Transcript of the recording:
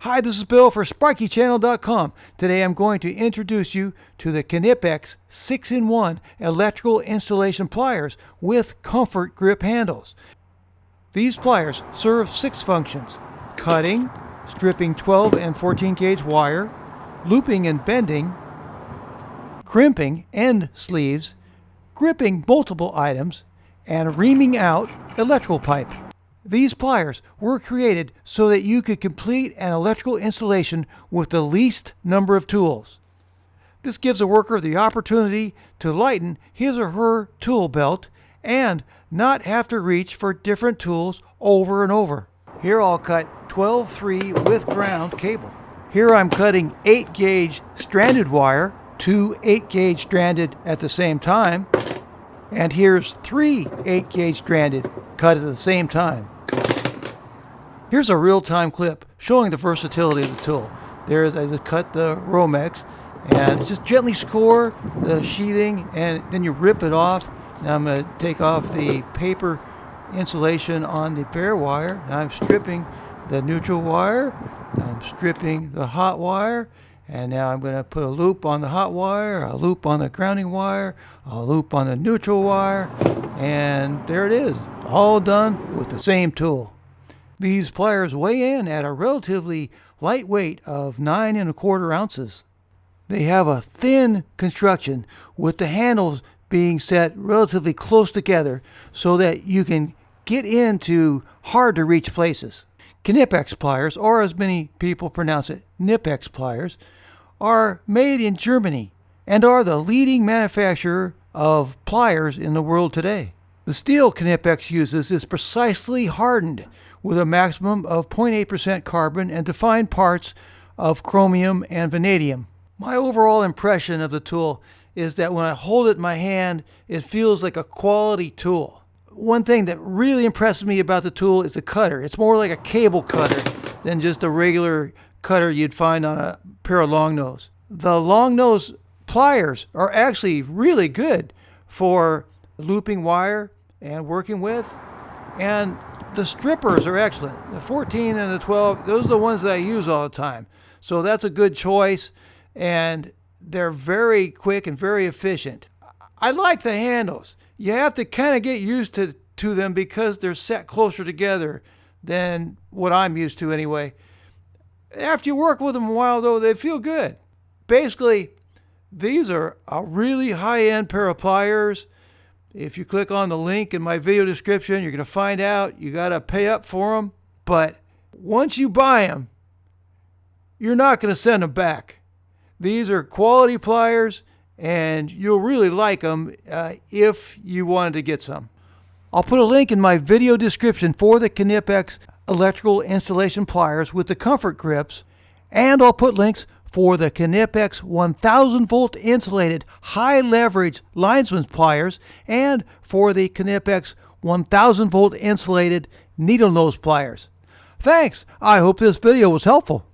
Hi, this is Bill for SparkyChannel.com. Today I'm going to introduce you to the Knipex 6-in-1 electrical installation pliers with comfort grip handles. These pliers serve 6 functions: cutting, stripping 12 and 14 gauge wire, looping and bending, crimping end sleeves, gripping multiple items, and reaming out electrical pipe. These pliers were created so that you could complete an electrical installation with the least number of tools. This gives a worker the opportunity to lighten his or her tool belt and not have to reach for different tools over and over. Here I'll cut 12-3 with ground cable. Here I'm cutting 8 gauge stranded wire, 2 8 gauge stranded at the same time, and here's 3 8 gauge stranded cut at the same time. Here's a real-time clip showing the versatility of the tool. There's as I cut the Romex, and just gently score the sheathing, and then you rip it off. Now I'm going to take off the paper insulation on the bare wire. Now I'm stripping the neutral wire. I'm stripping the hot wire, and now I'm going to put a loop on the hot wire, a loop on the grounding wire, a loop on the neutral wire, and there it is, all done with the same tool. These pliers weigh in at a relatively light weight of 9 1/4 ounces. They have a thin construction with the handles being set relatively close together so that you can get into hard to reach places. Knipex pliers, or as many people pronounce it, Knipex pliers, are made in Germany and are the leading manufacturer of pliers in the world today. The steel Knipex uses is precisely hardened with a maximum of 0.8% carbon and defined parts of chromium and vanadium. My overall impression of the tool is that when I hold it in my hand, it feels like a quality tool. One thing that really impresses me about the tool is the cutter. It's more like a cable cutter than just a regular cutter you'd find on a pair of long nose. The long nose pliers are actually really good for looping wire and working with, and the strippers are excellent. The 14 and the 12, those are the ones that I use all the time. So that's a good choice, and they're very quick and very efficient. I like the handles. You have to kind of get used to them because they're set closer together than what I'm used to anyway. After you work with them a while, though, they feel good. Basically, these are a really high-end pair of pliers. If you click on the link in my video description, you're going to find out you got to pay up for them. But once you buy them, you're not going to send them back. These are quality pliers, and you'll really like them if you wanted to get some. I'll put a link in my video description for the Knipex electrical installation pliers with the comfort grips, and I'll put links for the Knipex 1000 volt insulated high leverage linesman pliers and for the Knipex 1000 volt insulated needle nose pliers. Thanks! I hope this video was helpful.